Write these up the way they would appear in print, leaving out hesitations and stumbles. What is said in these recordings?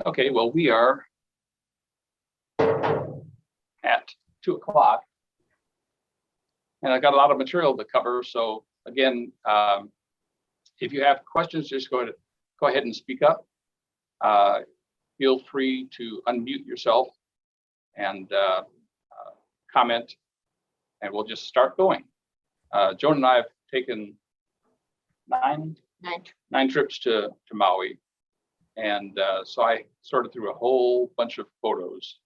Okay, well, we are at 2 o'clock, and I got a lot of material to cover. So again, if you have questions, just go ahead and speak up. Feel free to unmute yourself and comment, and we'll just start going. Joan and I have taken nine trips to Maui. And so I sorted through a whole bunch of photos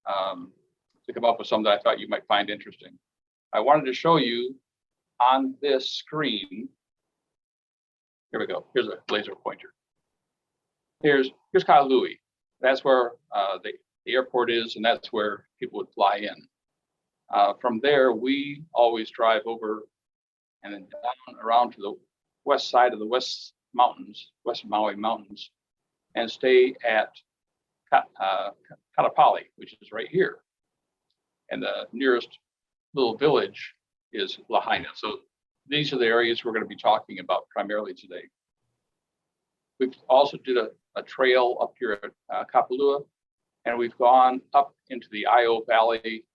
to come up with some that I thought you might find interesting. I wanted to show you on this screen. Here we go. Here's a laser pointer. Here's Kapalua. That's where the airport is, and that's where people would fly in. From there, we always drive over and then down around to the west side of the West Maui Mountains, and stay at Kaanapali, which is right here. And the nearest little village is Lahaina. So these are the areas we're going to be talking about primarily today. We've also did a trail up here at Kapalua, and we've gone up into the Io Valley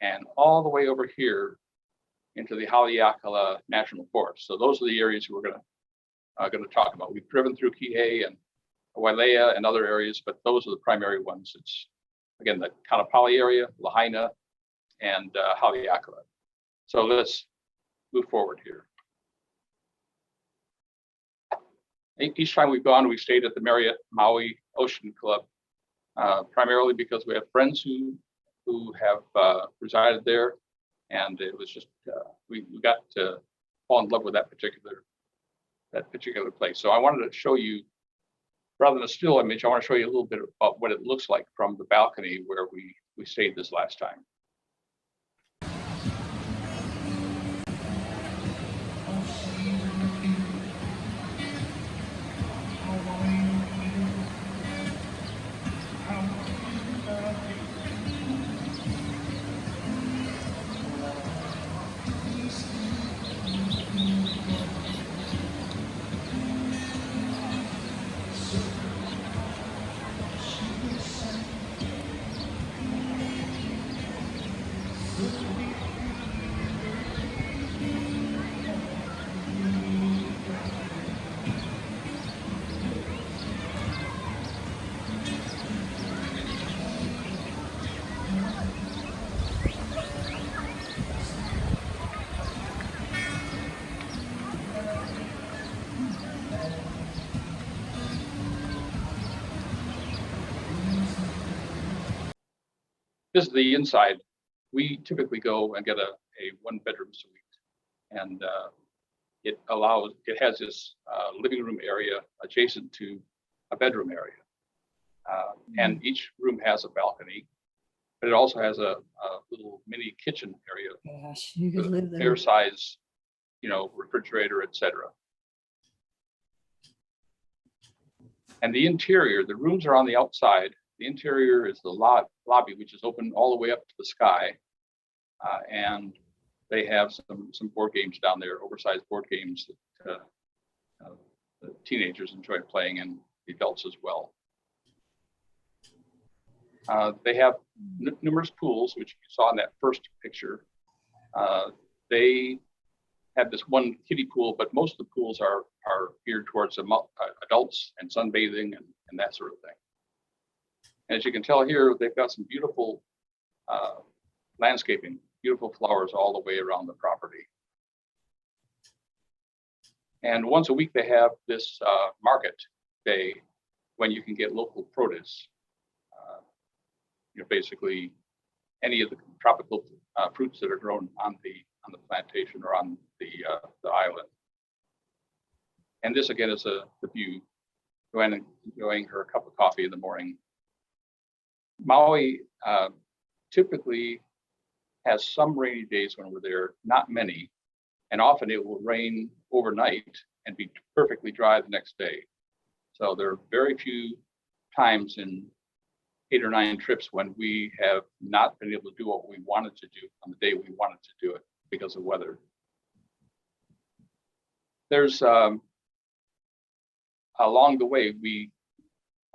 and all the way over here into the Haleakala National Forest. So those are the areas we're going to talk about. We've driven through Kihei and Wailea and other areas, but those are the primary ones. It's, again, the Kaanapali area, Lahaina, and Haleakala. So let's move forward here. Each time we've gone, we've stayed at the Marriott Maui Ocean Club, primarily because we have friends who have resided there, and it was just we got to fall in love with that particular place. So I wanted to show you, rather than a still image, I want to show you a little bit about what it looks like from the balcony where we stayed this last time. This is the inside. We typically go and get a 1-bedroom suite, and it has this living room area adjacent to a bedroom area, and each room has a balcony, but it also has a little mini kitchen area. Gosh, you could live there. Fair size, refrigerator, etc. And the interior, the rooms are on the outside. The interior is the lobby, which is open all the way up to the sky, and they have some board games down there, oversized board games that the teenagers enjoy playing, and the adults as well. They have numerous pools, which you saw in that first picture. They have this one kiddie pool, but most of the pools are geared towards adults and sunbathing and that sort of thing. And as you can tell here, they've got some beautiful landscaping, beautiful flowers all the way around the property. And once a week, they have this market day when you can get local produce. Basically any of the tropical fruits that are grown on the plantation or on the island. And this again is the view. Joanne enjoying her cup of coffee in the morning. Maui typically has some rainy days when we're there, not many, and often it will rain overnight and be perfectly dry the next day. So there are very few times in 8 or 9 trips when we have not been able to do what we wanted to do on the day we wanted to do it because of weather. There's along the way, we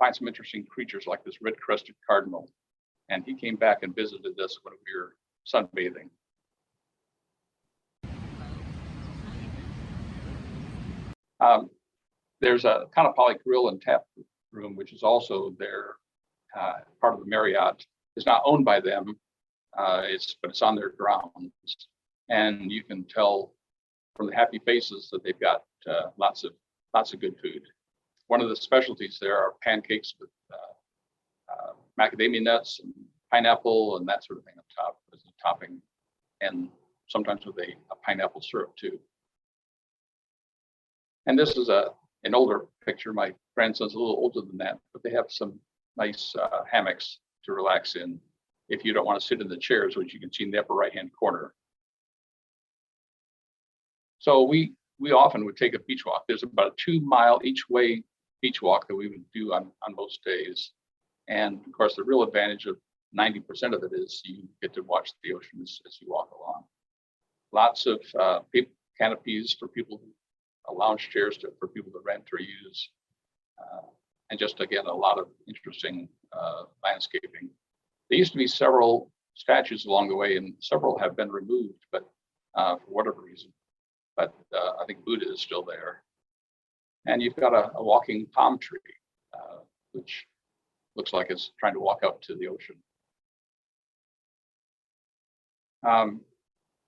find some interesting creatures like this red-crested cardinal. And he came back and visited us when we were sunbathing. There's a Kaanapali grill and tap room, which is also their part of the Marriott. It's not owned by them, but it's on their grounds. And you can tell from the happy faces that they've got lots of good food. One of the specialties there are pancakes with macadamia nuts and pineapple and that sort of thing on top as a topping, and sometimes with a pineapple syrup too. And this is an older picture. My grandson's a little older than that, but they have some nice hammocks to relax in if you don't want to sit in the chairs, which you can see in the upper right-hand corner. So we often would take a beach walk. There's about a 2-mile each way beach walk that we would do on most days. And of course, the real advantage of 90% of it is you get to watch the ocean as you walk along. Lots of canopies for people, lounge chairs for people to rent or use. And just again, a lot of interesting landscaping. There used to be several statues along the way, and several have been removed, but for whatever reason. But I think Buddha is still there. And you've got a walking palm tree, which looks like it's trying to walk out to the ocean.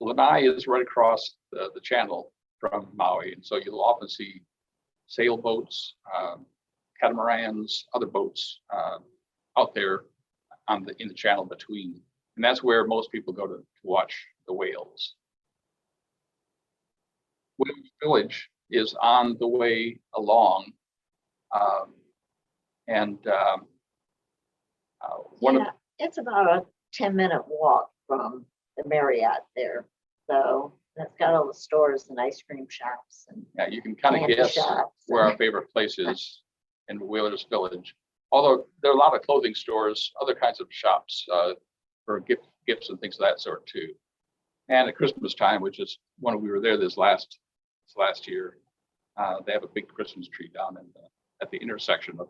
Lanai is right across the channel from Maui, and so you'll often see sailboats, catamarans, other boats out there in the channel between, and that's where most people go to watch the whales. Whales Village is on the way along, it's about a 10-minute walk from the Marriott there. So that's got all the stores and ice cream shops and yeah, you can kind of guess where our favorite place is in Whalers Village. Although there are a lot of clothing stores, other kinds of shops for gifts and things of that sort too. And at Christmas time, which is when we were there this last year, they have a big Christmas tree down at the intersection of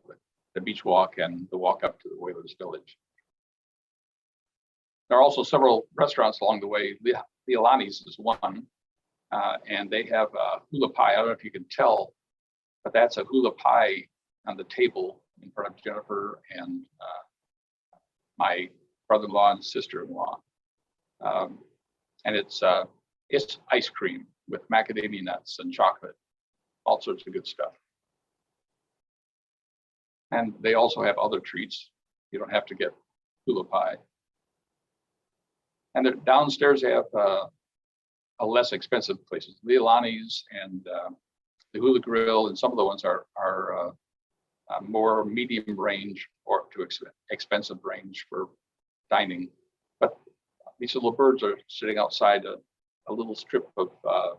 the beach walk and the walk up to the Whalers Village. There are also several restaurants along the way. Leilani's is one, and they have a hula pie. I don't know if you can tell, but that's a hula pie on the table in front of Jennifer and my brother-in-law and sister-in-law. And it's ice cream with macadamia nuts and chocolate, all sorts of good stuff. And they also have other treats. You don't have to get hula pie. And downstairs they have a less expensive places, Leilani's and the Hula Grill, and some of the ones are more medium range or to expensive range for dining. But these little birds are sitting outside a little strip of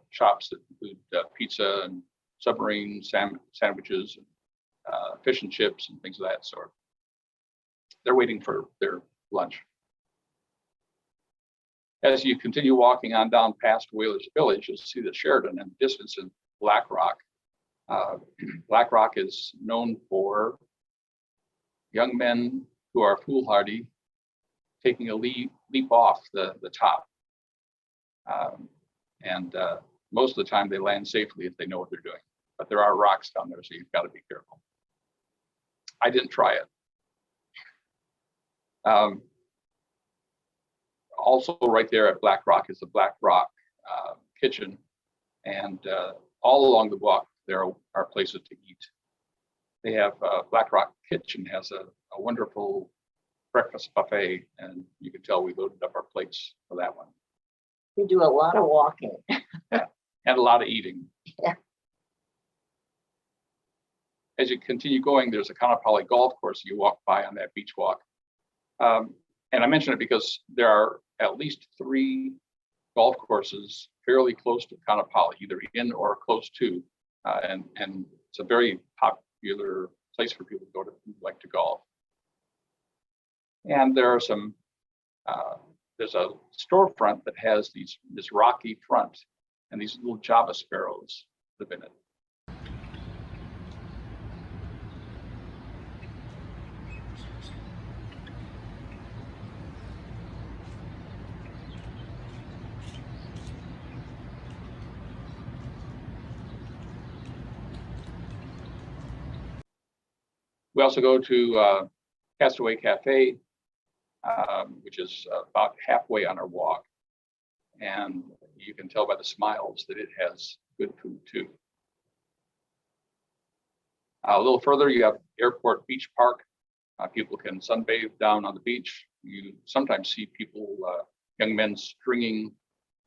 shops that include pizza and submarine sandwiches, and fish and chips and things of that sort. They're waiting for their lunch. As you continue walking on down past Whalers Village, you'll see the Sheridan in the distance in Black Rock. Black Rock is known for young men who are foolhardy, taking a leap off the top. Most of the time they land safely if they know what they're doing. But there are rocks down there, so you've got to be careful. I didn't try it. Also right there at Black Rock is the Black Rock Kitchen. And all along the walk, there are places to eat. They have Black Rock Kitchen has a wonderful breakfast buffet, and you can tell we loaded up our plates for that one. we do a lot of walking. Yeah, and a lot of eating. Yeah. As you continue going, there's a Kaanapali golf course you walk by on that beach walk. And I mention it because there are at least 3 golf courses fairly close to Kaanapali, either in or close to. And it's a very popular place for people to go to who like to golf. And there are some, there's a storefront that has this rocky front, and these little Java sparrows live in it. We also go to Castaway Cafe, which is about halfway on our walk. And you can tell by the smiles that it has good food too. A little further, you have Airport Beach Park. People can sunbathe down on the beach. You sometimes see people, young men stringing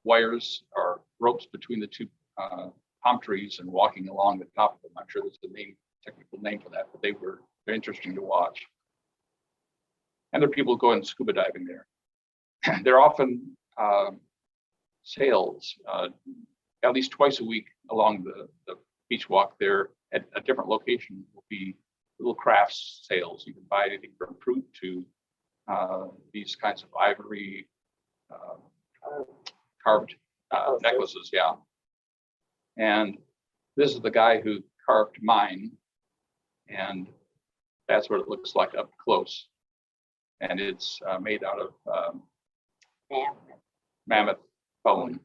wires or ropes between the two palm trees and walking along the top of them. I'm sure there's a technical name for that, but they're interesting to watch. And there are people going scuba diving there. There are often sales, at least twice a week along the beach walk there at a different location will be little crafts sales. You can buy anything from fruit to these kinds of ivory carved necklaces, yeah. And this is the guy who carved mine, and that's what it looks like up close. And it's made out of mammoth bone.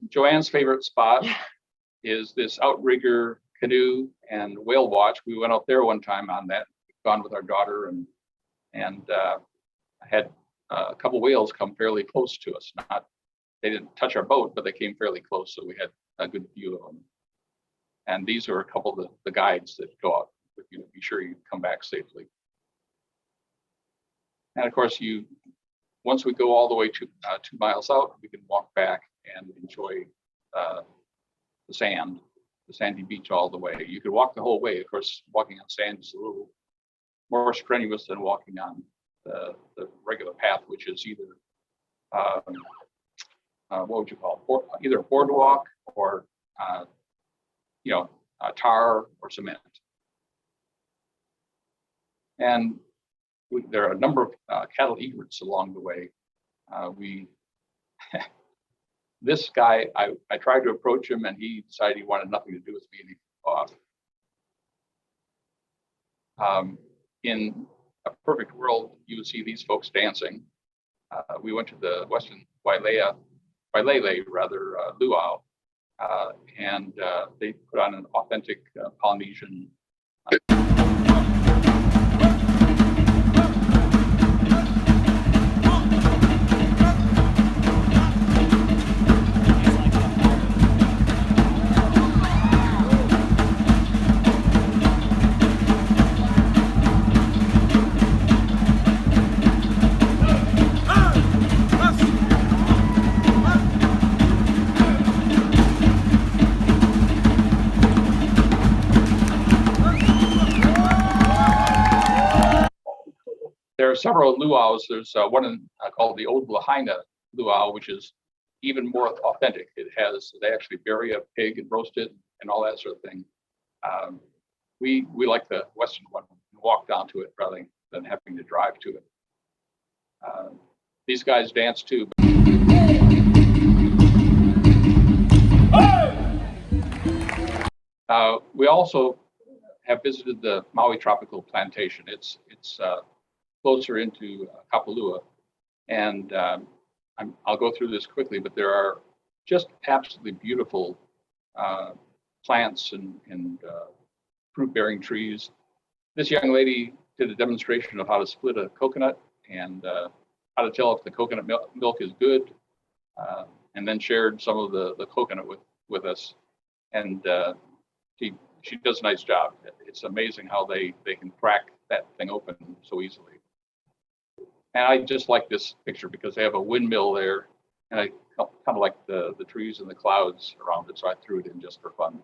Joanne's favorite spot is this outrigger canoe and whale watch. We went out there one time on that, gone with our daughter, and had a couple whales come fairly close to us. They didn't touch our boat, but they came fairly close, so we had a good view of them. And these are a couple of the guides that go out with you to be sure you come back safely. And of course, once we go all the way 2 miles out, we can walk back and enjoy the sandy beach all the way. You could walk the whole way. Of course, walking on sand is a little more strenuous than walking on the regular path, which is either what would you call it? Either boardwalk or tar or cement. And there are a number of cattle egrets along the way. This guy, I tried to approach him, and he decided he wanted nothing to do with me, and he flew off. In a perfect world, you would see these folks dancing. We went to the Western Wailea luau, and they put on an authentic Polynesian. There are several luaus. There's one called the Old Lahaina luau, which is even more authentic. They actually bury a pig and roast it and all that sort of thing. We like the Western one and walk down to it rather than having to drive to it. These guys dance too. We also have visited the Maui tropical plantation. It's closer into Kapalua, and I'll go through this quickly, but there are just absolutely beautiful plants and fruit-bearing trees. This young lady did a demonstration of how to split a coconut and how to tell if the coconut milk is good, and then shared some of the coconut with us. And she does a nice job. It's amazing how they can crack that thing open so easily. And I just like this picture because they have a windmill there, and I kind of like the trees and the clouds around it, so I threw it in just for fun.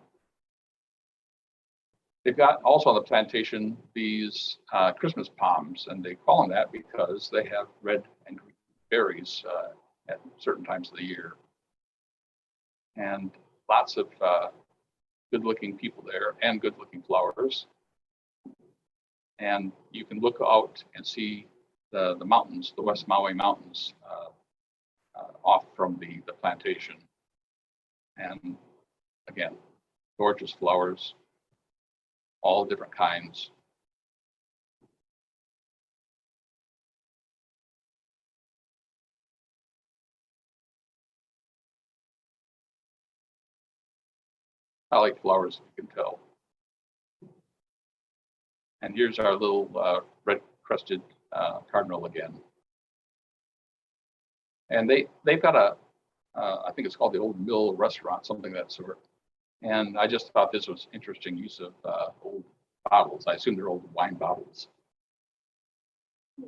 They've got also on the plantation these Christmas palms, and they call them that because they have red and green berries at certain times of the year. And lots of good-looking people there and good-looking flowers. And you can look out and see the mountains, the West Maui Mountains, off from the plantation. And again, gorgeous flowers, all different kinds. I like flowers, you can tell. And here's our little red-crested cardinal again. And they've got a, I think it's called the Old Mill Restaurant, something of that sort. And I just thought this was interesting use of old bottles. I assume they're old wine bottles.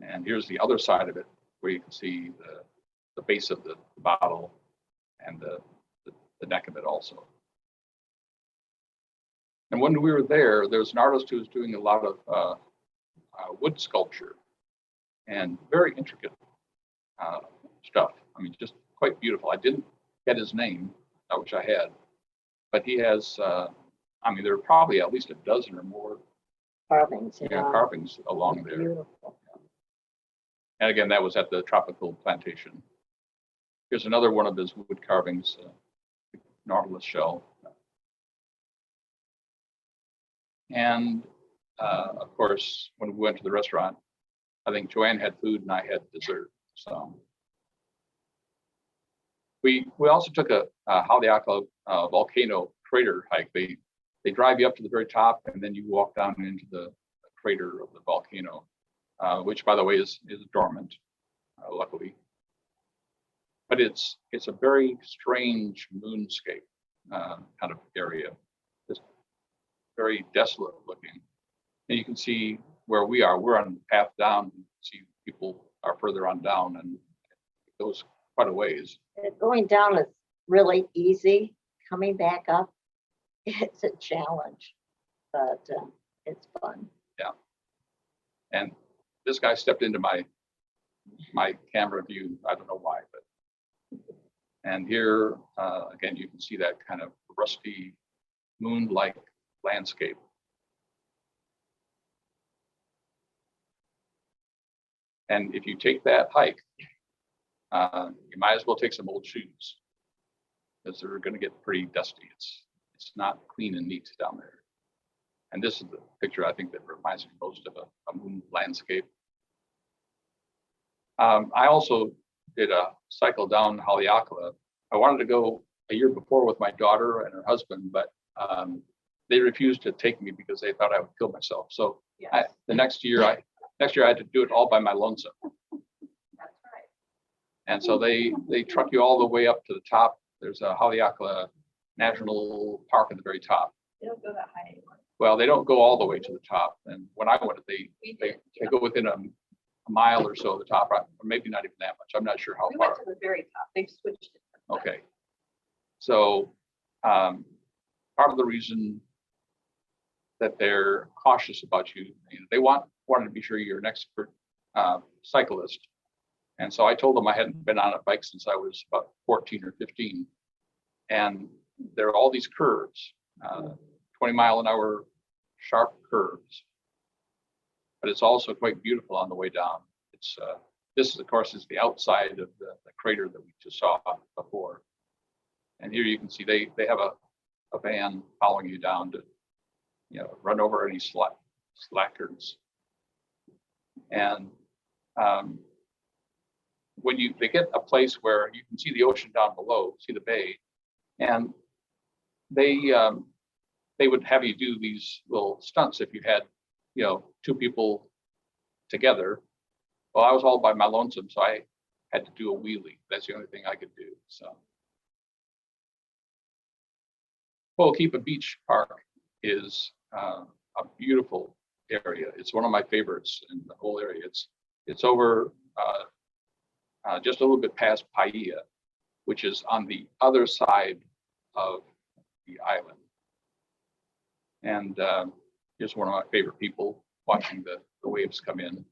And here's the other side of it, where you can see the base of the bottle and the neck of it also. And when we were there, there was an artist who was doing a lot of wood sculpture and very intricate stuff. I mean, just quite beautiful. I didn't get his name, I wish I had, but he has, I mean, there are probably at least a dozen or more Carvings, carvings along there. Beautiful. And again, that was at the tropical plantation. Here's another one of his wood carvings, nautilus shell. And of course, when we went to the restaurant, I think Joanne had food and I had dessert. So we also took a Haleakala volcano crater hike. They drive you up to the very top, and then you walk down into the crater of the volcano, which, by the way, is dormant, luckily. But it's a very strange moonscape kind of area. It's very desolate looking. And you can see where we are. We're on the path down. You can see people are further on down, and it goes quite a ways. Going down is really easy. Coming back up, it's a challenge, but it's fun. Yeah. And this guy stepped into my camera view. I don't know why, but. And here, again, you can see that kind of rusty moon-like landscape. And if you take that hike, you might as well take some old shoes, because they're going to get pretty dusty. It's not clean and neat down there. And this is the picture I think that reminds me most of a moon landscape. I also did a cycle down Haleakala. I wanted to go a year before with my daughter and her husband, but they refused to take me because they thought I would kill myself. So yes. The next year I had to do it all by my lonesome. That's right. And so they truck you all the way up to the top. There's a Haleakala National Park at the very top. They don't go that high anymore. Well, they don't go all the way to the top. And when I went, they go within a mile or so of the top, or maybe not even that much. I'm not sure how far. We went to the very top. They've switched it. Okay. So part of the reason that they're cautious about you, they wanted to be sure you're an expert cyclist. And so I told them I hadn't been on a bike since I was about 14 or 15. And there are all these curves, 20-mile-an-hour sharp curves. But it's also quite beautiful on the way down. It's this, of course, is the outside of the crater that we just saw before. And here you can see they have a van following you down to, run over any slackers. And when they get a place where you can see the ocean down below, see the bay, and they would have you do these little stunts if you had, two people together. Well, I was all by my lonesome, so I had to do a wheelie. That's the only thing I could do. So, Haleakala Beach Park is a beautiful area. It's one of my favorites in the whole area. It's over just a little bit past Paia, which is on the other side of the island. And here's one of my favorite people watching the waves come in.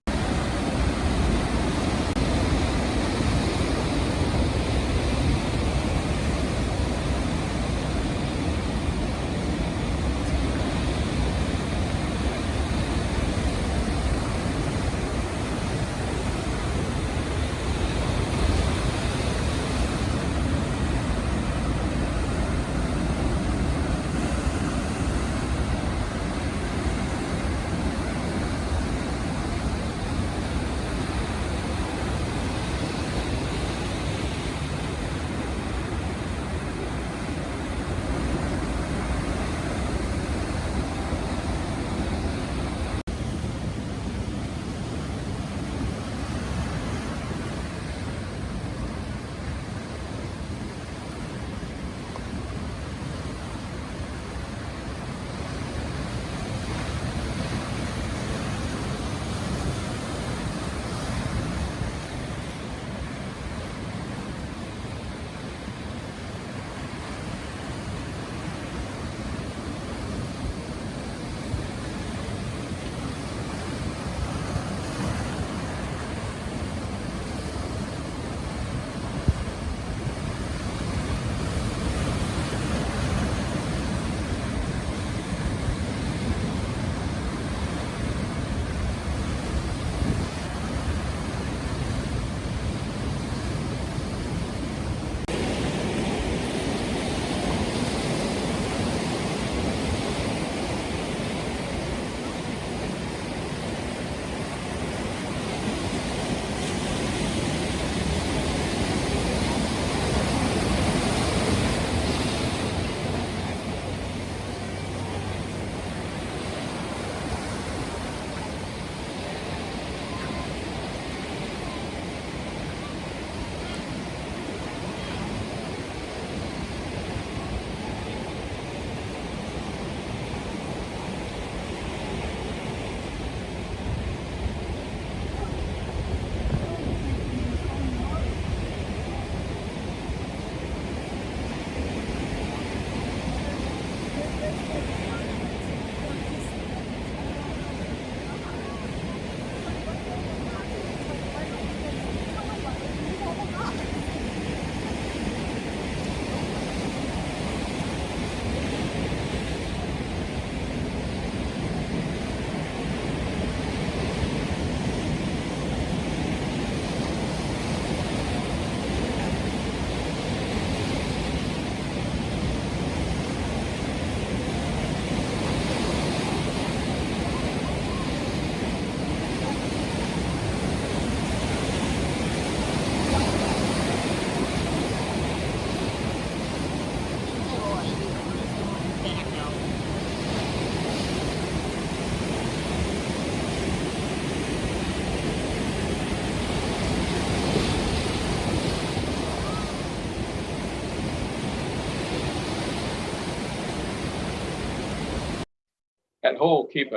that whole Cape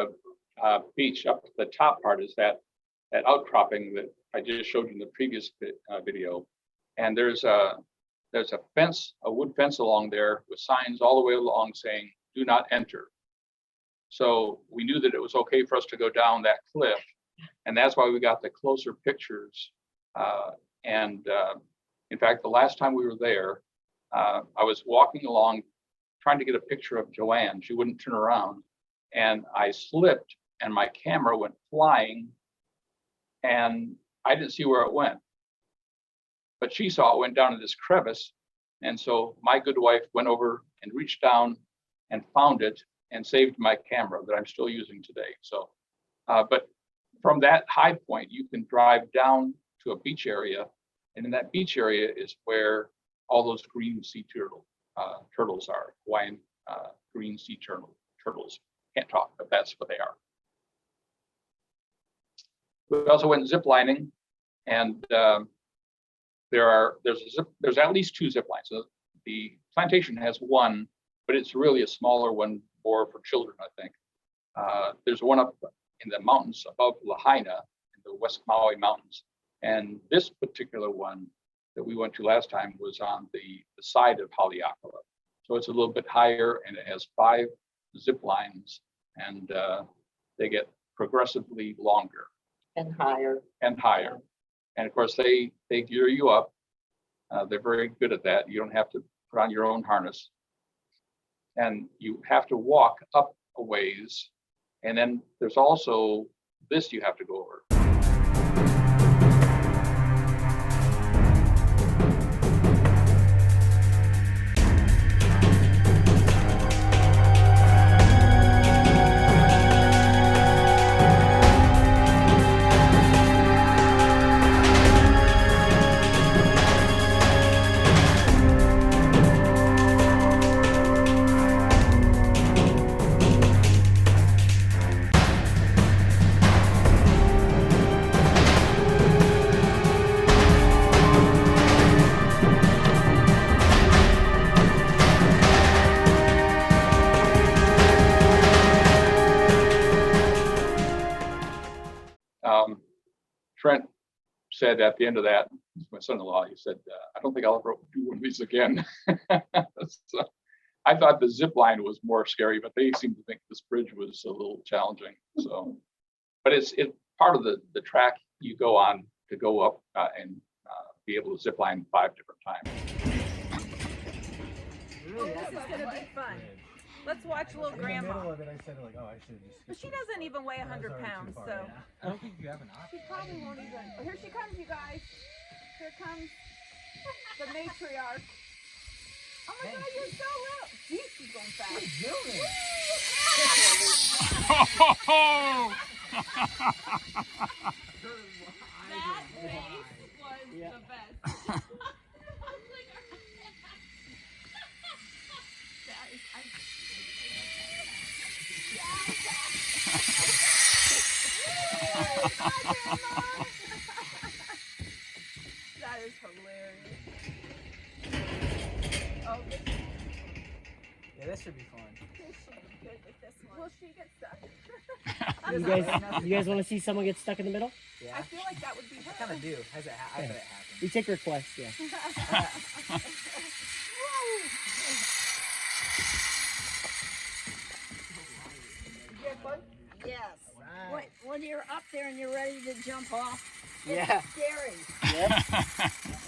beach up to the top part is that outcropping that I just showed you in the previous video. And there's a fence, a wood fence along there with signs all the way along saying, "Do not enter." So we knew that it was okay for us to go down that cliff. And that's why we got the closer pictures. In fact, the last time we were there, I was walking along trying to get a picture of Joanne. She wouldn't turn around. And I slipped and my camera went flying and I didn't see where it went. But she saw it went down in this crevice. And so my good wife went over and reached down and found it and saved my camera that I'm still using today. So, but from that high point, you can drive down to a beach area. And in that beach area is where all those green sea turtles are, Hawaiian green sea turtles. Can't talk, but that's what they are. We also went zip lining, and there's at least 2 zip lines. So the plantation has one, but it's really a smaller one for children, I think. There's one up in the mountains above Lahaina, in the West Maui mountains. And this particular one that we went to last time was on the side of Haleakala. So it's a little bit higher and it has 5 zip lines, and they get progressively longer. And higher. And higher. And of course, they gear you up. They're very good at that. You don't have to put on your own harness. And you have to walk up a ways. And then there's also this you have to go over. Trent said at the end of that, my son-in-law, he said, "I don't think I'll ever do one of these again." So I thought the zip line was more scary, but they seem to think this bridge was a little challenging. So, but it's part of the track you go on to go up and be able to zip line 5 different times. Really, this is gonna be fun. Let's watch little grandma. In the middle of it, I said, like, oh, I should have just. But she doesn't even weigh 100 pounds, so. Yeah. I don't think you have an option. She probably won't even. Oh, here she comes, you guys. Here comes the matriarch. Oh my God, you're so little. Jeez, she's going fast. What are you doing? That face was the best. That is, that is hilarious. Oh, Yeah, this should be fun. this should be good with this one. Will she get stuck? You guys want to see someone get stuck in the middle? Yeah. I feel like that would be her. I kind of do. I bet it happens. We take requests, yeah. Yes. Right. When you're up there and you're ready to jump off, Yeah. it's scary. Yep.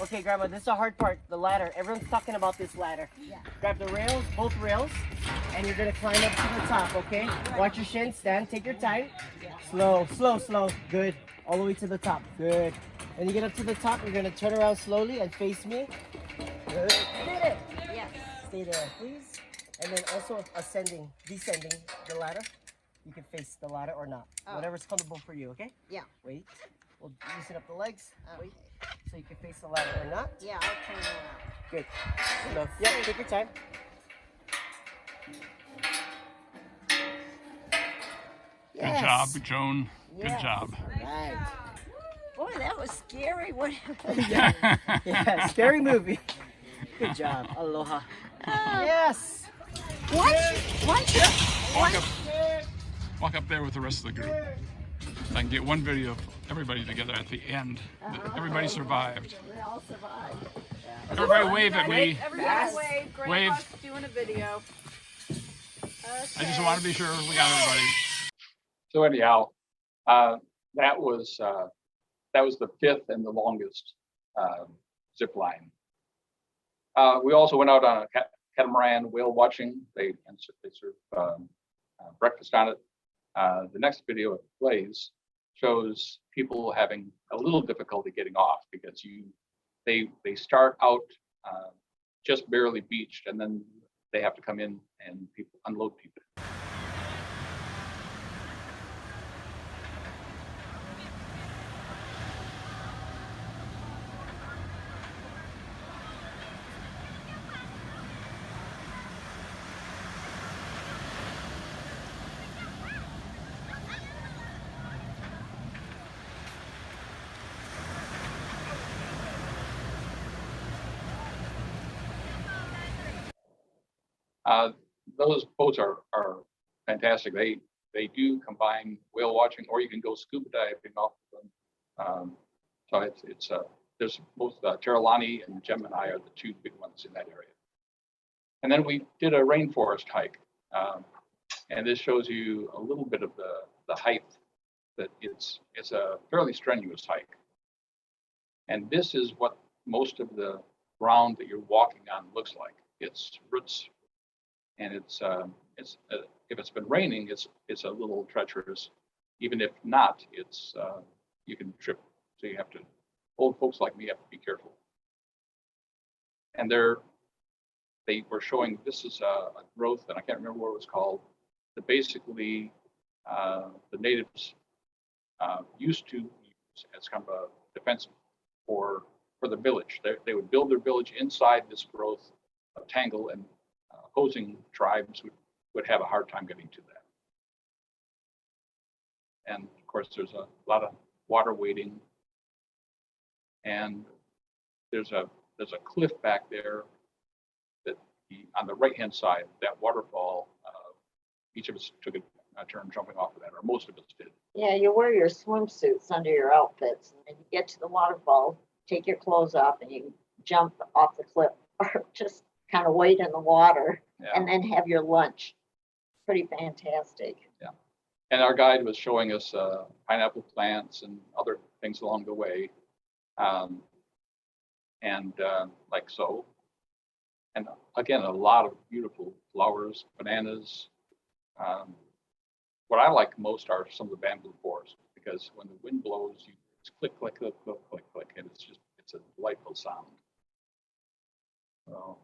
Okay, Grandma, this is the hard part. The ladder. Everyone's talking about this ladder. Yeah. Grab the rails, both rails, and you're gonna climb up to the top, okay? Watch your shins, stand, take your time. Slow, slow, slow. Good. All the way to the top. Good. When you get up to the top, you're gonna turn around slowly and face me. Good. Did it. Yes. Stay there, please. And then also descending the ladder. You can face the ladder or not. Oh. Whatever's comfortable for you, okay? Yeah. Wait. We'll loosen up the legs. Okay. Wait. So you can face the ladder or not. Yeah, I'll turn around. Good. So, yeah, take your time. Good job, Joan. Good Yes. job. Right. Boy, that was scary. What? Yeah, scary movie. Good job. Aloha. Yes. Once you walk up there with the rest of the group. So I can get one video of everybody together at the end. Everybody survived. We all survived. Everybody wave at me. Everybody wave. Grandma's Wave. doing a video. I just want to be sure we got everybody. So anyhow, that was the fifth and the longest zip line. We also went out on a catamaran whale watching. They serve breakfast on it. The next video it plays shows people having a little difficulty getting off because they start out just barely beached, and then they have to come in and unload people. Those boats are fantastic. They do combine whale watching, or you can go scuba diving off of them. So it's there's both Terralani and Gemini are the two big ones in that area. And then we did a rainforest hike, and this shows you a little bit of the height. That it's a fairly strenuous hike, and this is what most of the ground that you're walking on looks like. It's roots. And it's if it's been raining, it's a little treacherous. Even if not, it's you can trip. So you have to. Old folks like me have to be careful. And they were showing this is a growth, and I can't remember what it was called. That basically the natives used to use as kind of a defense for the village. They would build their village inside this growth of tangle, and opposing tribes would have a hard time getting to that. And of course, there's a lot of water waiting, and there's a cliff back there that on the right hand side, that waterfall. Each of us took a turn jumping off of that, or most of us did. Yeah, you wear your swimsuits under your outfits, and then you get to the waterfall, take your clothes off, and you jump off the cliff, or just kind of wade in the water, Yeah. and then have your lunch. Pretty fantastic. Yeah. And our guide was showing us pineapple plants and other things along the way, like so. And again, a lot of beautiful flowers, bananas. What I like most are some of the bamboo forests, because when the wind blows, it's click, click, click, click, click, click, and it's a delightful sound. So,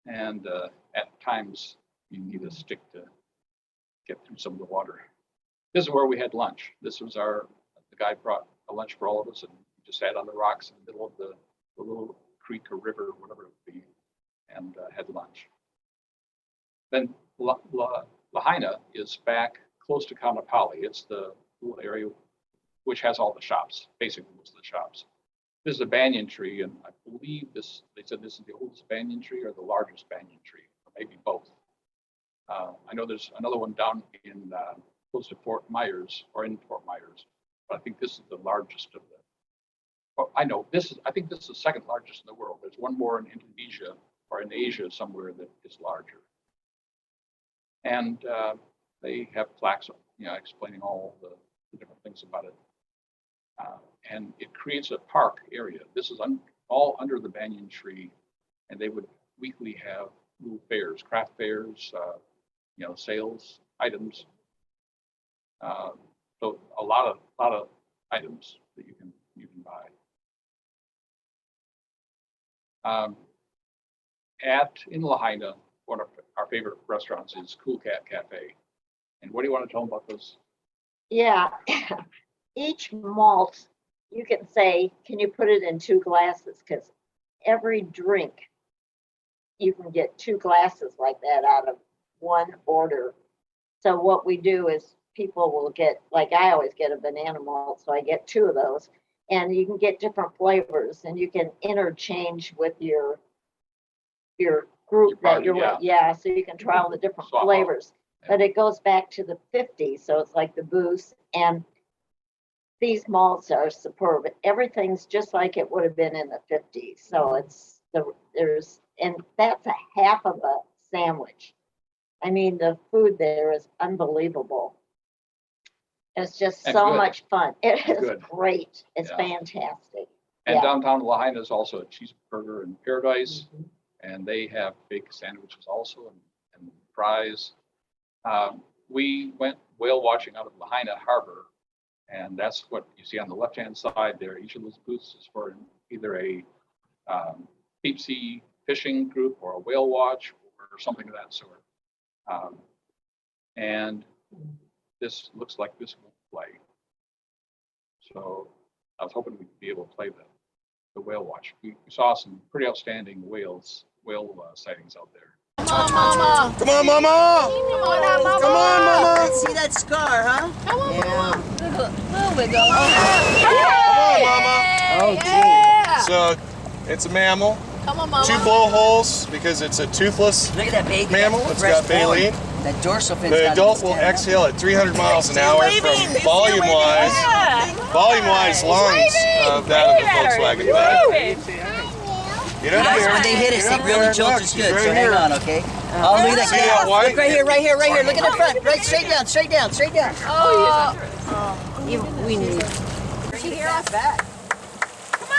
and at times you need a stick to get through some of the water. This is where we had lunch. This was the guy brought a lunch for all of us, and we just sat on the rocks in the middle of the little creek or river, or whatever it would be, and had lunch. Then Lahaina is back close to Kaanapali. It's the little area which has all the shops, basically most of the shops. This is a banyan tree, and I believe they said this is the oldest banyan tree or the largest banyan tree, or maybe both. I know there's another one down in close to Fort Myers, or in Fort Myers, but I think this is the largest of them. Well, I think this is the second largest in the world. There's one more in Indonesia or in Asia somewhere that is larger. And they have plaques, explaining all the different things about it. And it creates a park area. This is all under the banyan tree, and they would weekly have little fairs, craft fairs, sales items. So a lot of items that you can buy. In Lahaina, one of our favorite restaurants is Cool Cat Cafe. And what do you want to tell them about this? Yeah, each malt, you can say, can you put it in 2 glasses? Because every drink, you can get 2 glasses like that out of one order. So what we do is people will get, like I always get a banana malt, so I get 2 of those. And you can get different flavors, and you can interchange with your group that party, you're with. Yeah, so you can try all the different Swap out. flavors. but it goes back to the 50s. So it's like the booths, and these malls are superb. Everything's just like it would have been in the 50s. So and that's a half of a sandwich. I mean, the food there is unbelievable. It's just And so good. much fun. It is Good. great. It's Yeah. fantastic. And Yeah. downtown Lahaina is also a cheeseburger in paradise, and they have big sandwiches also and fries. We went whale watching out of Lahaina Harbor, and that's what you see on the left-hand side there. Each of those booths is for either a deep sea fishing group or a whale watch or something of that sort. And this looks like this will play. So I was hoping we'd be able to play the whale watch. We saw some pretty outstanding whale sightings out there. Come on, Mama! Come on, Mama! Come on, Mama! Let's see that scar, huh? Come on, Yeah. Mama! Wiggle. Oh, Mama! Oh, gee. So, it's a mammal. Come on, Mama. 2 blowholes because it's a toothless Look at that baby. mammal. It's got baleen. That dorsal fin's The gotta adult be will standing up. exhale at 300 miles an hour from volume-wise lungs of that of the Volkswagen bug. Get up Guys, here. when they hit us, they Get really up jolt there. us She's good, right so hang here. on, okay? Oh, look at that See cat. that white? Look right here, right here, right here. Look at the front. Right, straight down, straight down, straight down. We need.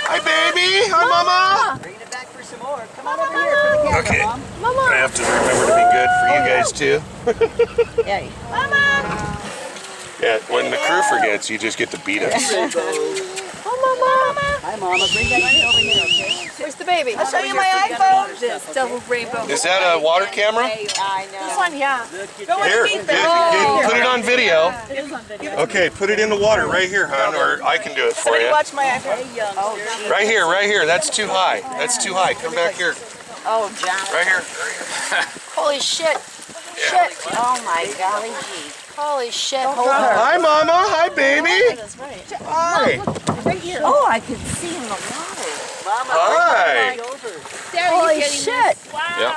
Hi, baby. Hi, Mama. Bringing it back for some more. Come on over here for the camera, Okay. Mom. I have to remember to be good for you guys, too. Yeah. Yeah, when the crew forgets, you just get to beat us. Hi, Mama. Bring that in over here, okay? Where's the baby? I'll show you my iPhone. This double rainbow. Is that a water camera? I know. This one, yeah. Here, put it on video. Okay, put it in the water right here, hon, or I can do it for you. Watch my iPhone. Right here. That's too high. That's too high. Come back here. Oh, John. Right here. Holy shit. Yeah. Oh my golly gee. Holy shit. Hold her. Hi, Mama. Hi, baby. Hi. Oh, I could see in the water. Mama, Hi. bring that over. Holy shit. Yep.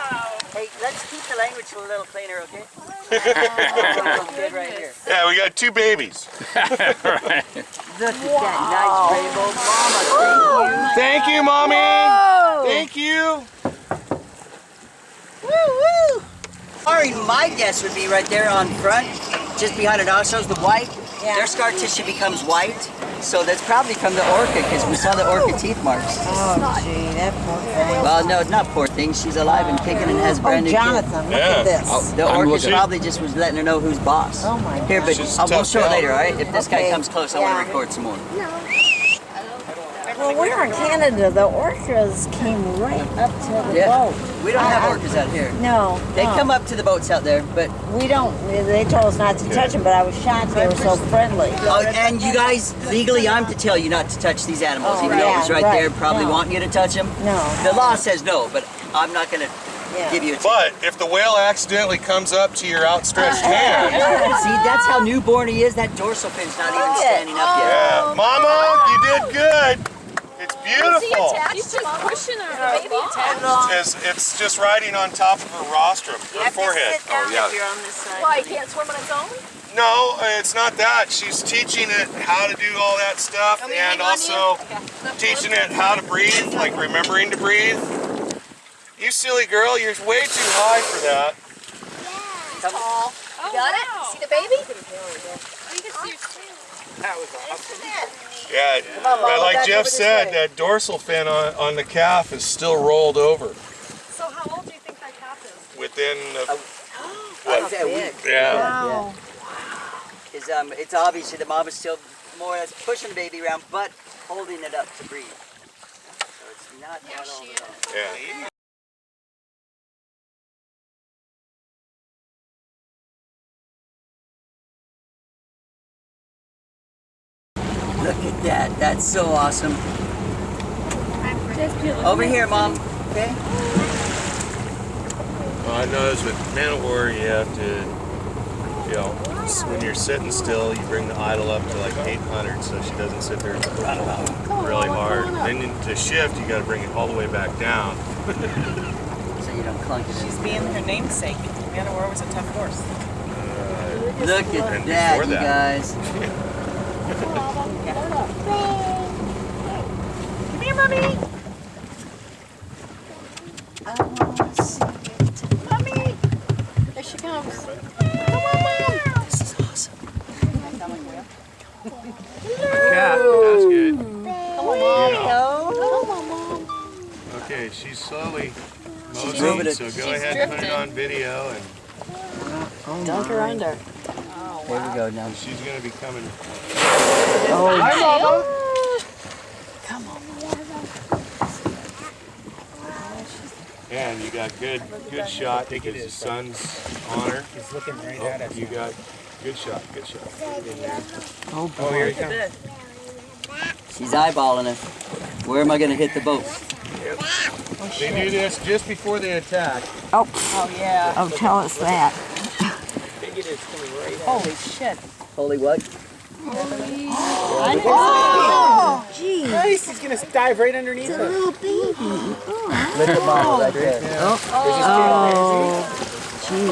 Hey, let's keep the language a little cleaner, okay? Oh, good right here. Yeah, we got 2 babies. Look at that nice rainbow. Mama, Thank you, Mommy. Thank you. woo! Sorry, my guess would be right there on front, just behind the nostrils, the white. Yeah. Their scar tissue becomes white, so that's probably from the orca, because we saw the orca teeth marks. Oh, gee, that poor thing. Well, no, not poor thing. She's alive and kicking and has a brand new kid. Jonathan, look Yeah. at this. The orca probably just was letting her know who's boss. Oh my Here, but She's we'll tough show it gal. later, all right? If this guy Okay. comes close, I want Yeah. to record some more. Well, we're in Canada. The orcas came right up to the Yeah. boat. We don't have orcas out here. No, They no. come up to the boats out there, but We don't. They told us not to touch them, but I was shocked they were so friendly. oh, and you guys, legally, I'm to tell you not to touch these animals, Oh, even though it was yeah, right, right. there, probably No. wanting you to touch them. No. The law says no, but I'm not going to Yeah. give you a tip. But if the whale accidentally comes up to your outstretched hand, See, that's how newborn he is. That dorsal fin's not even standing up yet. yeah, Mama, you did good. It's beautiful. She's just pushing her. Baby attached. It's just riding on top of her rostrum, her forehead. You're on this side. Why, it can't swim on its own? No, it's not that. She's teaching it how to do all that stuff me to and hang on also teaching it how to breathe, like remembering to breathe. You silly girl, you're way too high for that. Tall. You got it? See the baby? Oh, you can see your Yeah, on, Mama, but like back Jeff over this said, way. that dorsal fin on the calf is still rolled over So how old do you think that calf is? within, That's big. yeah. It's obvious that the mom is still more or less pushing the baby around, but holding it up to breathe. So it's not that old at all. Yeah. Look at that. That's so awesome. Over here, Mom. Okay? Well, I noticed with man of war, you have to, when you're sitting still, you bring the idle up to like 800 so she doesn't sit there really hard. Then to shift, you got to bring it all the way back down. So you don't clunk it. She's being her namesake. Man of War was a tough horse. Look at And that, before you that. guys. Come here, mommy. I want to see it. Mommy. There she comes. Come on, mom. This is awesome. Cat, that's good. Come on, Mom. Come on, Mom. Okay, she's slowly moving motioning, it. so go ahead and put it on video, and Dunk her under. There we go now. she's gonna be coming. Hi, Mama. Come on, And you got good shot because the sun's on her. He's looking right at us. You got good shot. Oh, Oh, here he comes. she's eyeballing it. Where am I going to hit the boat? They do this just before they attack. Oh, yeah. Oh, tell us that. Holy shit. Holy what? Oh, gee. Nice. He's gonna dive right underneath it. Little baby. Look at mom right there. Oh, gee.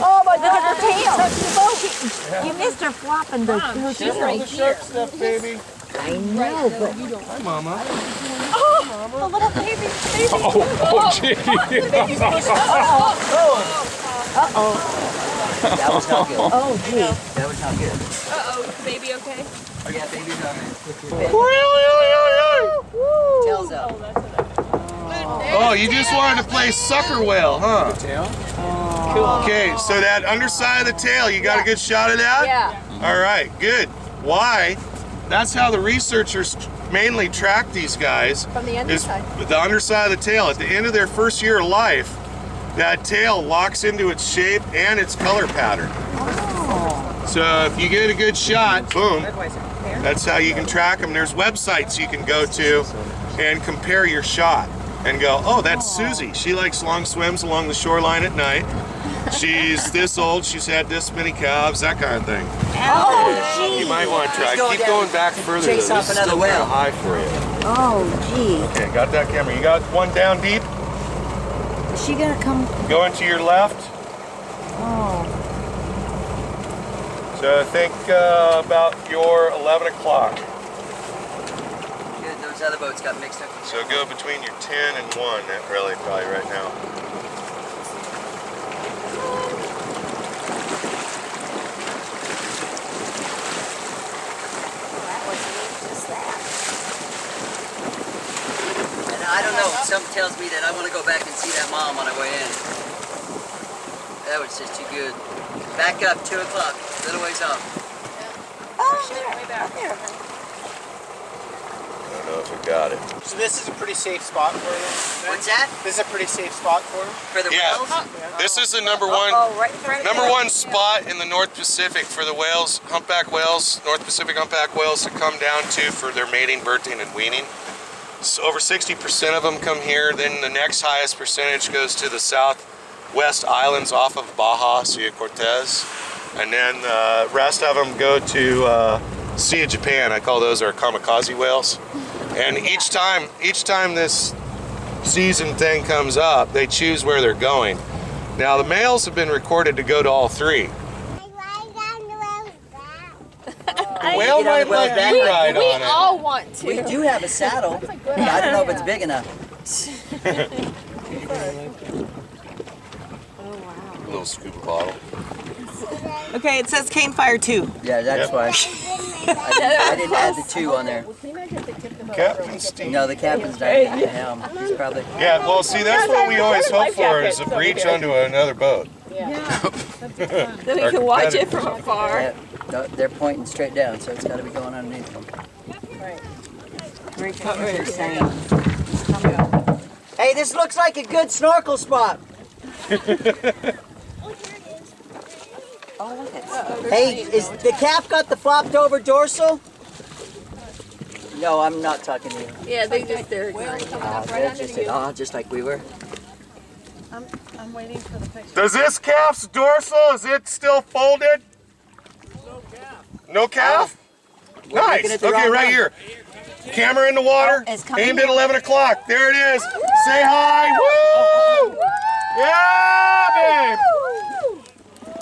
Oh, my God, her tail. You missed her flopping the She's right here. Stuff, baby. I know, but Hi, Mama. The little baby. Gee. That was not good. oh, gee. That was not good. Uh-oh, baby okay? Oh, yeah, baby's on Oh, Tails out. you just wanted to play sucker whale, huh? Okay, so that underside of the tail, you got a good shot of that? Yeah. All right, good. Why? That's how the researchers mainly track these guys. From the Is underside. with the underside of the tail. At the end of their first year of life, that tail locks into its shape and its color pattern. So if you get a good shot, boom, that's how you can track them. There's websites you can go to and compare your shot and go, oh, that's Susie. She likes long swims along the shoreline at night. She's this old, she's had this many calves, that kind of thing. Oh, gee. You might want to try. Going Keep down. going back further. Chase though. off This is another still kind whale. of high for you. Oh, gee. Okay, got that camera. You got one down deep. Is she gonna come? Going to your left. Oh. So think about your 11 o'clock. Good, those other boats got mixed up. So go between your 10 and 1, that really probably right now. And I don't know, something tells me that I want to go back and see that mom on our way in. That was just too good. Back up, 2 o'clock, little ways off. Oh, there. There. I don't know if we got it. So this is a pretty safe spot for them. What's that? This is a pretty safe spot for them. For the Yeah. whales? This is the number one spot in the North Pacific for the whales, humpback whales, North Pacific humpback whales to come down to for their mating, birthing, and weaning. So over 60% of them come here. Then the next highest percentage goes to the southwest islands off of Baja, Sea of Cortez. And then the rest of them go to Sea of Japan. I call those our kamikaze whales. And each time this season thing comes up, they choose where they're going. Now the males have been recorded to go to all three. The whale Get on the might whale's let back. you ride We on it. all want to. We do have a saddle. I don't know if it's big enough. Little scuba bottle. Okay, it says cane fire 2. Yeah, that's Yep. why. I didn't add the 2 on there. Captain Steve. No, the captain's not at the helm. He's probably. Yeah, well, see, that's what we always hope for is a breach onto another boat. Then we can watch it from afar. Yeah, no, they're pointing straight down, so it's got to be going underneath them. Hey, this looks like a good snorkel spot. Hey, is the calf got the flopped over dorsal? No, I'm not talking to you. Yeah, they just they're Just like we were. I'm waiting for the picture. Does this calf's dorsal, is it still folded? No calf? We're Nice. looking at the Okay, wrong right one. here. Camera in the water. Oh, it's coming Aimed at in. 11 o'clock. There it is. Say hi. Woo! Yeah, babe.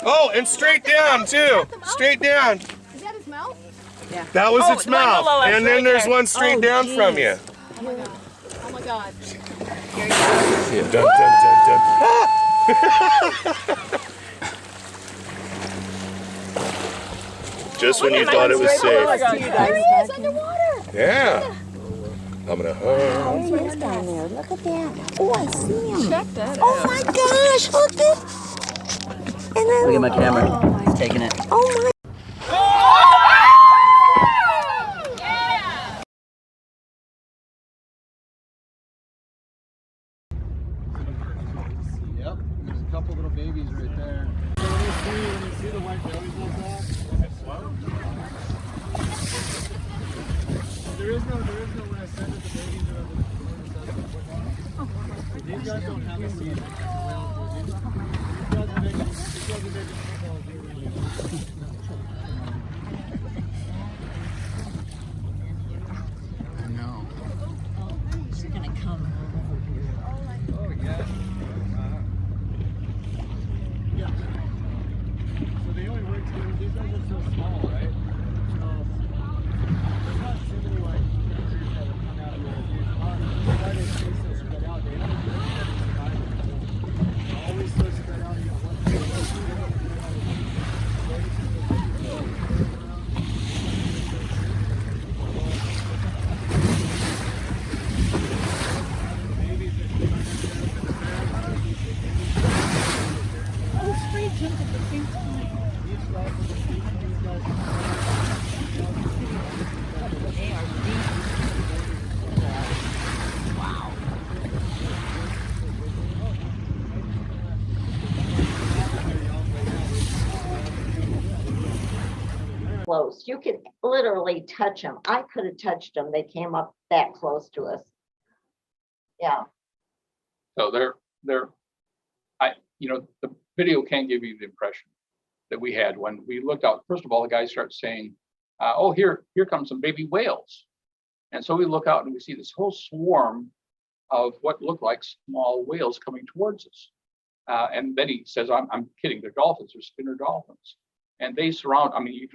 Oh, and straight down too. Straight down. Is that his mouth? That was Oh, its the one mouth. below us, And then right there's there. one straight down from you. Oh my god. Oh my god. Dun, dun, dun, dun. Just when you thought it was safe. There he is underwater. Yeah. I'm gonna hug. There he is down there. Look at that. Oh, I see him. Check that out. Oh my gosh, look at. And then, Look at my camera. He's taking it. oh my. Yep, there's a couple little babies right there. So when you see the white bellies like that, there is no when I said that the babies are on the these guys don't have a seed. These guys are making footballs here really. I know. You're gonna come over here. Oh yeah. Yeah. So they only work together. These guys are so small, right? So there's not too many like creatures that would come out of there. That's why they stay so spread out. They don't do every survivor. They're always so spread out. You got one Close. You could literally touch them. I could have touched them. They came up that close to us. Yeah. So the video can't give you the impression that we had when we looked out. First of all, the guys start saying, oh, here comes some baby whales. And so we look out and we see this whole swarm of what look like small whales coming towards us. And then he says, I'm kidding, they're dolphins, they're spinner dolphins. And they surround, I mean, you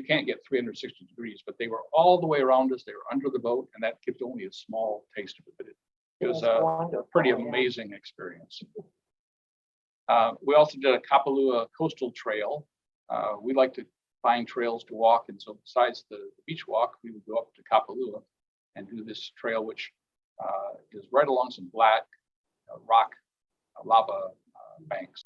can't get 360 degrees, but they were all the way around us. They were under the boat, and that gives only a small taste of it. But it was a wonderful, pretty yeah. amazing experience. We also did a Kapalua coastal trail. We like to find trails to walk, and so besides the beach walk, we would go up to Kapalua and do this trail, which is right along some black rock lava banks.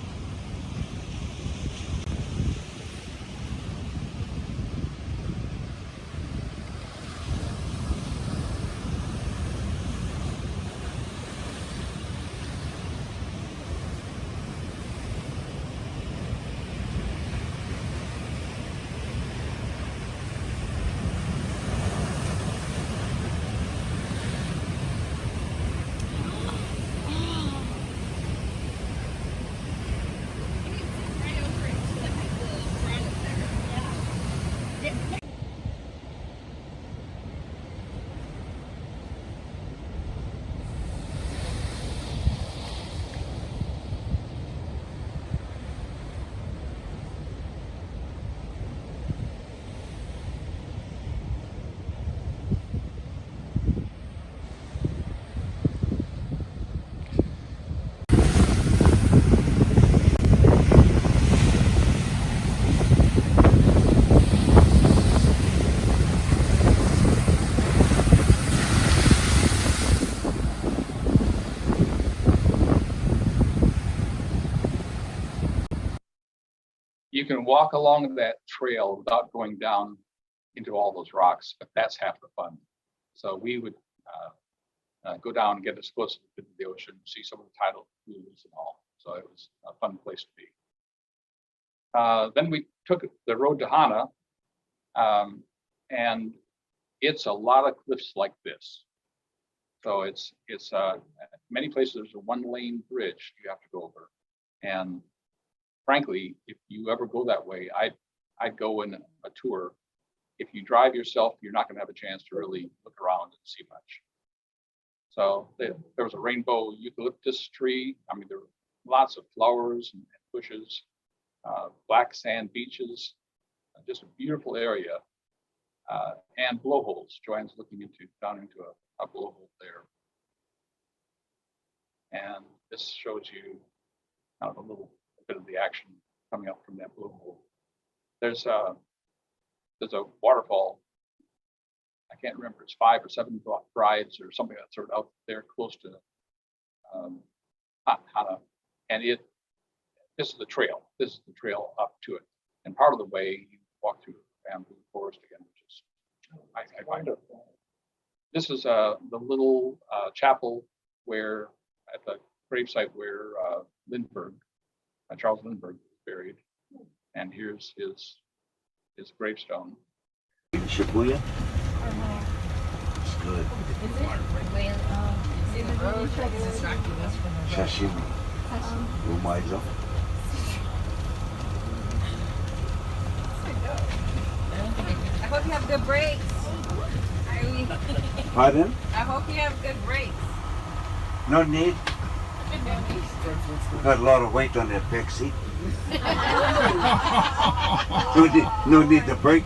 You can walk along that trail without going down into all those rocks, but that's half the fun. So we would go down and get as close to the ocean, see some of the tidal pools and all. So it was a fun place to be. Then we took the road to Hana, and it's a lot of cliffs like this. So it's many places there's a one-lane bridge you have to go over, and frankly, if you ever go that way, I'd go in a tour. If you drive yourself, you're not going to have a chance to really look around and see much. So there was a rainbow eucalyptus tree. I mean, there were lots of flowers and bushes. black sand beaches, just a beautiful area, and blowholes. Joanne's looking down into a blowhole there. And this shows you kind of a little bit of the action coming up from that blowhole. There's a waterfall. I can't remember, it's 5 or 7 brides or something that's sort of out there close to Hana. And this is the trail. This is the trail up to it. And part of the way you walk through bamboo forest again, which is I find it. This is the little chapel where at the gravesite where Charles Lindbergh was buried. And here's his gravestone. Shibuya? It's good. Sashimi. Umaizo. I hope you have good brakes. Pardon? I hope you have good brakes. No need. Got a lot of weight on that back seat. No need to brake.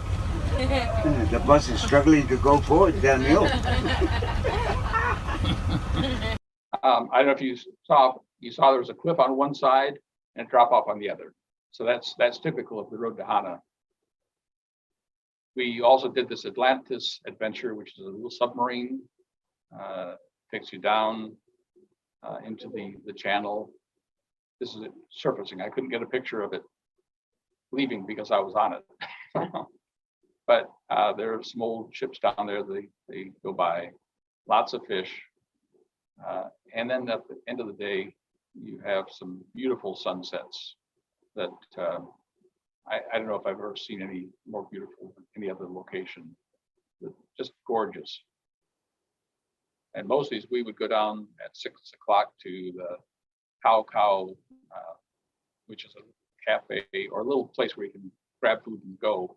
The bus is struggling to go forward downhill. I don't know if you saw there was a cliff on one side and a drop off on the other. So that's typical of the road to Hana. We also did this Atlantis adventure, which is a little submarine. Takes you down into the channel. This is it surfacing. I couldn't get a picture of it leaving because I was on it. But there are some old ships down there. They go by, lots of fish. And then at the end of the day, you have some beautiful sunsets that I don't know if I've ever seen any more beautiful than any other location. Just gorgeous. And most of these, we would go down at 6 o'clock to the Cow, which is a cafe or a little place where you can grab food and go.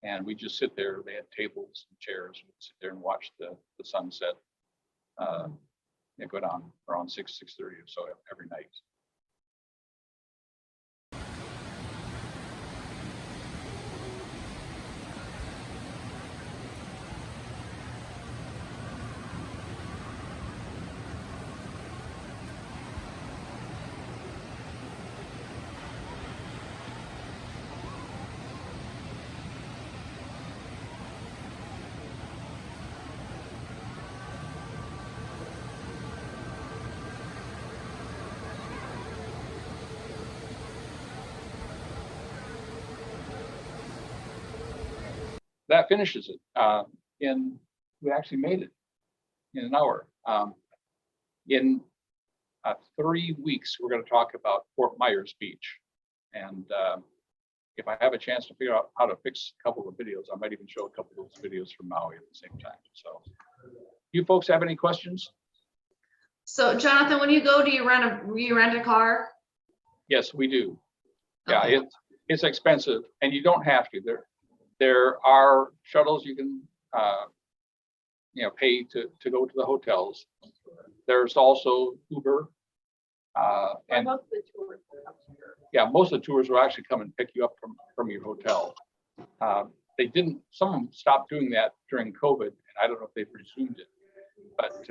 And we just sit there. They had tables and chairs. We'd sit there and watch the sunset. Go down around 6:30 or so every night. That finishes it. We actually made it in an hour. In 3 weeks, we're going to talk about Fort Myers Beach. And if I have a chance to figure out how to fix a couple of videos, I might even show a couple of those videos from Maui at the same time. So you folks have any questions? So Jonathan, when you go, do you rent a car? Yes, we do. Okay. Yeah, it's expensive and you don't have to. There are shuttles you can pay to go to the hotels. There's also Uber. And most of the tours are up here. Yeah, most of the tours will actually come and pick you up from your hotel. Some of them stopped doing that during COVID, and I don't know if they've resumed it. But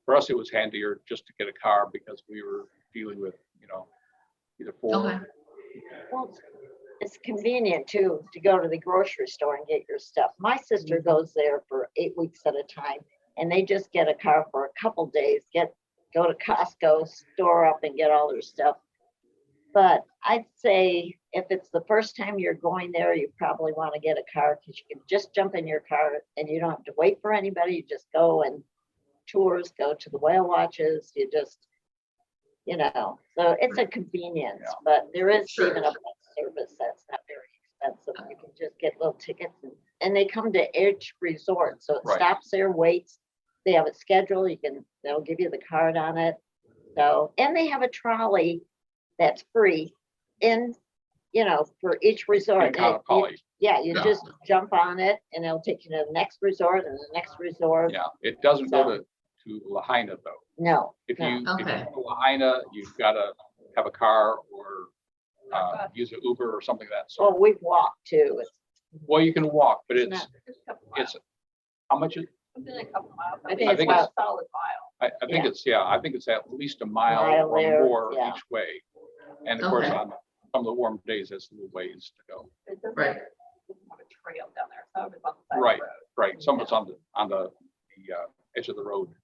for us, it was handier just to get a car because we were dealing with, either four. Okay. Well, it's convenient too to go to the grocery store and get your stuff. My sister goes there for 8 weeks at a time, and they just get a car for a couple days, go to Costco, store up and get all their stuff. But I'd say if it's the first time you're going there, you probably want to get a car because you can just jump in your car and you don't have to wait for anybody. You just go and tours, go to the whale watches. You just, so it's a convenience, but there is even a bus service that's not very expensive. You can just get little tickets and they come to each resort. So it stops there, waits. They have a schedule. They'll give you the card on it. So, and they have a trolley that's free for each resort. Kaanapali. You just jump on it and it'll take you to the next resort and the next resort. Yeah, it doesn't go to Lahaina though. No. If you go to Lahaina, you've got to have a car or use an Uber or something of that Well, sort. we've walked too. Well, you can walk, but It's it's, how much is, Within a couple miles. I think I it's think about, Solid mile. I think I think it's at least a mile Mile or there, more yeah. each way. And of course, Okay. on some of the warm days, it's a little ways to go. It doesn't Right. have a trail down there. Some of it's on the side Right, of the road. right. Some of it's on the edge of the road.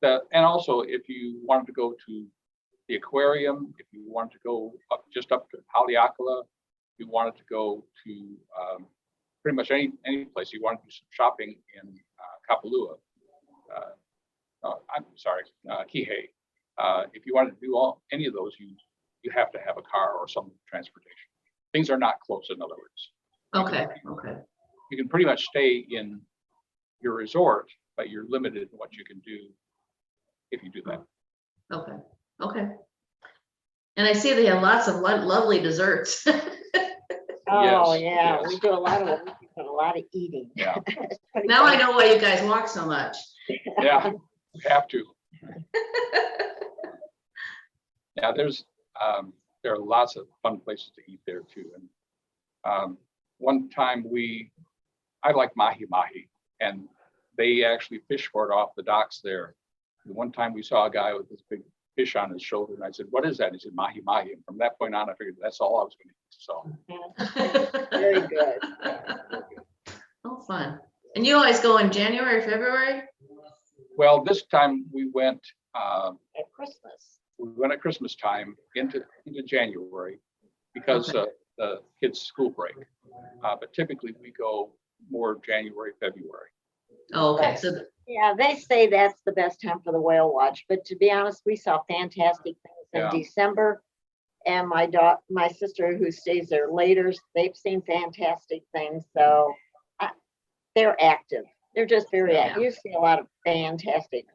And also, if you wanted to go to the aquarium, if you wanted to go just up to Haleakala, if you wanted to go to pretty much any place, you want to do some shopping in Kapalua. I'm sorry, Kihei. If you wanted to do any of those, you have to have a car or some transportation. Things are not close, in other words. Okay, okay. You can pretty much stay in your resort, but you're limited in what you can do if you do that. Okay, okay. And I see they have lots of lovely desserts. oh, Yes, yeah, we yes. do a lot of, a lot of eating. Yeah. It's pretty Now I fun. know why you guys walk so much. Yeah, we have to. Yeah, there are lots of fun places to eat there too. And one time I like mahi, and they actually fish for it off the docks there. And one time we saw a guy with this big fish on his shoulder, and I said, "What is that?" He said, "Mahi." And from that point on, I figured that's all I was going to eat. So Very good. Oh, fun. And you always go in January, February? well, this time we went At Christmas. at Christmas time into January because Okay. the kids' school break. But typically we go more January, February. Oh, okay, so, Yeah, they say that's the best time for the whale watch, but to be honest, we saw fantastic things in Yeah. December. And my sister who stays there later, they've seen fantastic things, so they're active. They're just very active. You see a lot of fantastic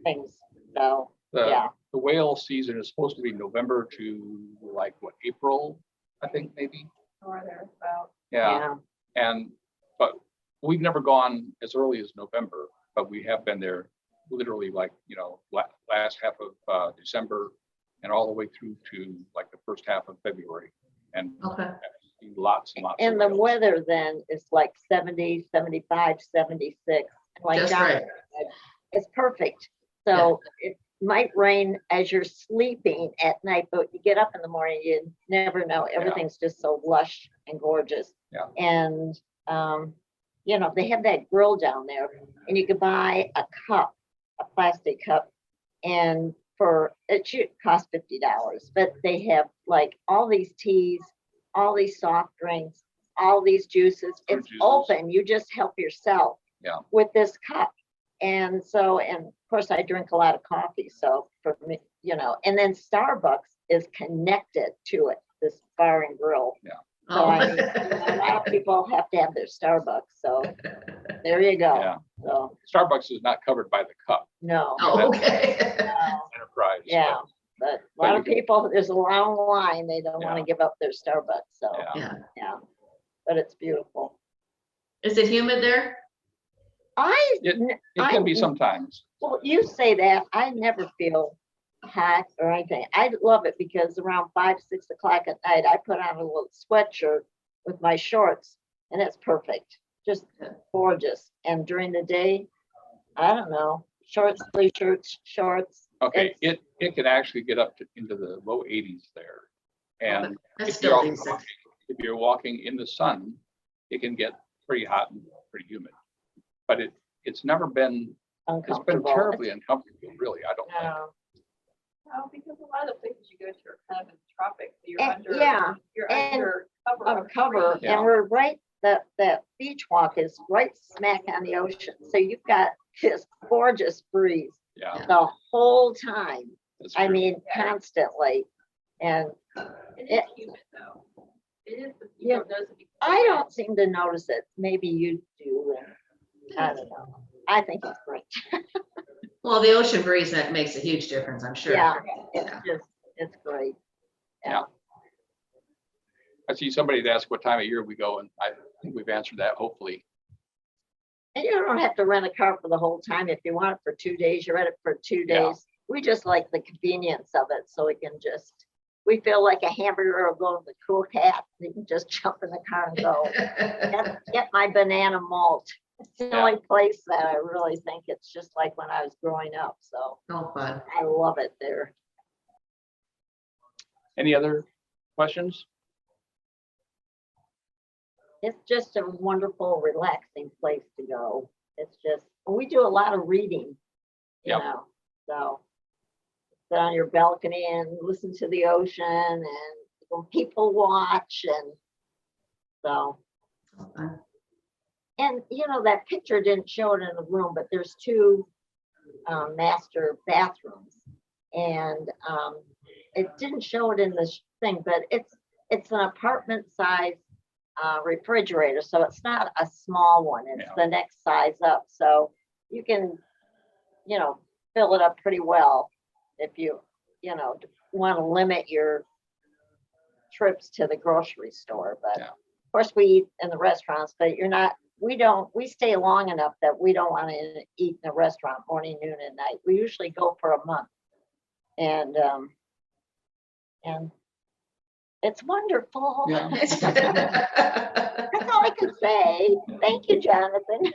things, so, yeah. The whale season is supposed to be November to like what, April, I think maybe. Or there's about. Yeah. But we've never gone as early as November, but we have been there literally like, last half of December and all the way through to like the first half of February. And okay. lots and lots. And of the whales. weather then is like 70, 75, 76. Like Just Jonathan right. said, it's perfect. So it might rain as you're sleeping at night, but you get up in the morning, you never know. Everything's just so lush and gorgeous. Yeah. And, they have that grill down there and you could buy a plastic cup, and it should cost $50, but they have like all these teas, all these soft drinks, all these juices. Fruit It's juices. open. You just help yourself Yeah. with this cup. And of course I drink a lot of coffee. So for me, and then Starbucks is connected to it, this bar and grill. Yeah. So Oh. I mean, a lot of people have to have their Starbucks. So there you go. Yeah. So Starbucks is not covered by the cup no. Oh, okay. no. enterprise. Yeah. But a But lot you of can- people, there's a long line. They don't want Yeah. to give up their Starbucks. So Yeah. Yeah. but it's beautiful. Is it humid there? It can be sometimes. Well, you say that, I never feel hot or anything. I love it because around 5, 6 o'clock at night, I put on a little sweatshirt with my shorts and it's perfect. Just gorgeous. And during the day, I don't know, shorts, t-shirts, shorts. Okay, it can actually get up into the low 80s there. And That's if still you're decent. walking in the sun, it can get pretty hot and pretty humid. But it's never been, it's been Uncomfortable. terribly uncomfortable, really, I don't think. No. Oh, because a lot of the places you go to are kind of in the tropics, so you're And- under. yeah, You're and under cover. On of cover, trees. Yeah. and we're right, that beach walk is right smack on the ocean. So you've got this gorgeous breeze Yeah. the whole time. that's I true. mean, constantly. And It it- is humid though. It is, but Yeah. you don't notice it because I don't seem to notice it. Maybe you do. And I don't know. I think it's great. Well, the ocean breeze, that makes a huge difference, I'm sure. Yeah, it's great. I see somebody had asked what time of year we go, and I think we've answered that, hopefully. And you don't have to rent a car for the whole time. If you want it for 2 days, you rent it for 2 Yeah. days. We just like the convenience of it, so we can just we feel like a hamburger or go to the cool cat. You can just jump in the car and go. Get my banana malt. It's the only place that I really think it's just like when I was growing up. So Oh, fun. I love it there. Any other questions? It's just a wonderful, relaxing place to go. It's just, we do a lot of reading, you know, so sit on your balcony and listen to the ocean and when people watch and so. And you know, that picture didn't show it in the room, but there's two master bathrooms and it didn't show it in this thing, but it's an apartment size refrigerator, so it's not a small one, it's the next size up, so you can, you know, fill it up pretty well if you know, want to limit your trips to the grocery store. But of course we eat in the restaurants, but we stay long enough that we don't want to eat in a restaurant morning, noon, and night. We usually go for a month, and it's wonderful. Yeah. That's all I can say. Thank you, Jonathan.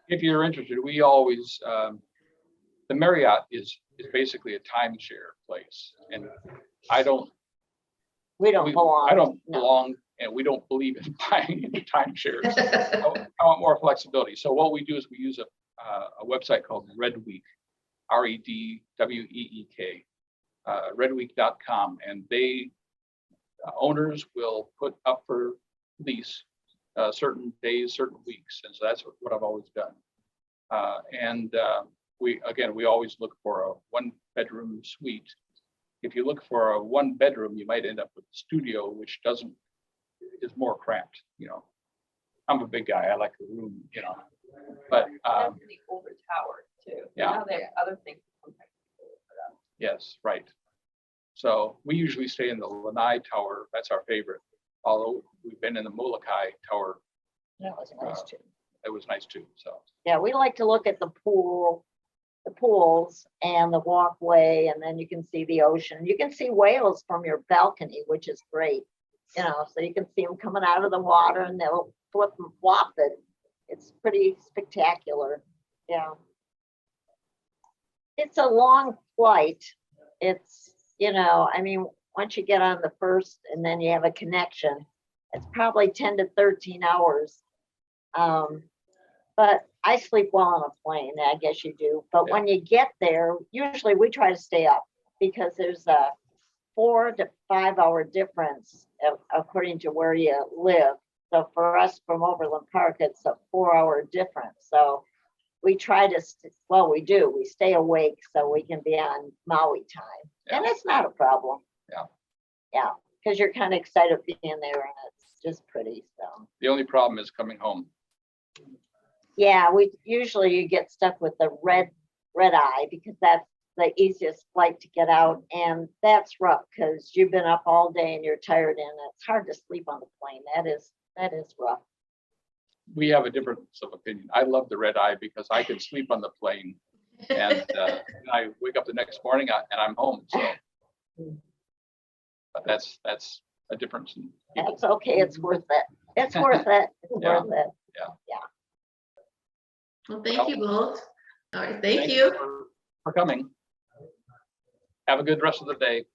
If you're interested, we always, the Marriott is basically a timeshare place. And I don't belong and we don't believe in buying into timeshares. I want more flexibility. So what we do is we use a website called Redweek, REDWEEK, redweek.com, and they owners will put up for lease certain days, certain weeks, and so that's what I've always done. We always look for a 1-bedroom suite. If you look for a 1-bedroom, you might end up with a studio, which is more cramped. You know, I'm a big guy. I like the room. You know, but the older tower too. Yeah. Now they have other things. Yes, right. So we usually stay in the Lanai Tower. That's our favorite. Although we've been in the Molokai Tower. That was nice too. It was nice too. So yeah, we like to look at the pools and the walkway, and then you can see the ocean. You can see whales from your balcony, which is great. You know, so you can see them coming out of the water and they'll flip and flop it. It's pretty spectacular. Yeah. It's a long flight. It's, you know, I mean, once you get on the first and then you have a connection, it's probably 10 to 13 hours. But I sleep well on a plane, I guess you do. But when you get there, usually we try to stay up because there's a 4 to 5 hour difference according to where you live. So for us from Overland Park, it's a 4-hour difference. So we try to, we stay awake so we can be on Maui time. And it's not a problem. Yeah, because you're kind of excited being there and it's just pretty. So the only problem is coming home. Yeah, you get stuck with the red eye because that's the easiest flight to get out, and that's rough because you've been up all day and you're tired and it's hard to sleep on the plane. That is rough. We have a difference of opinion. I love the red eye because I can sleep on the plane and I wake up the next morning and I'm home. So, but that's a difference. That's okay. It's worth it. It's worth it. It's worth it. Yeah. Well, thank you both. All right, thank you for coming. Have a good rest of the day.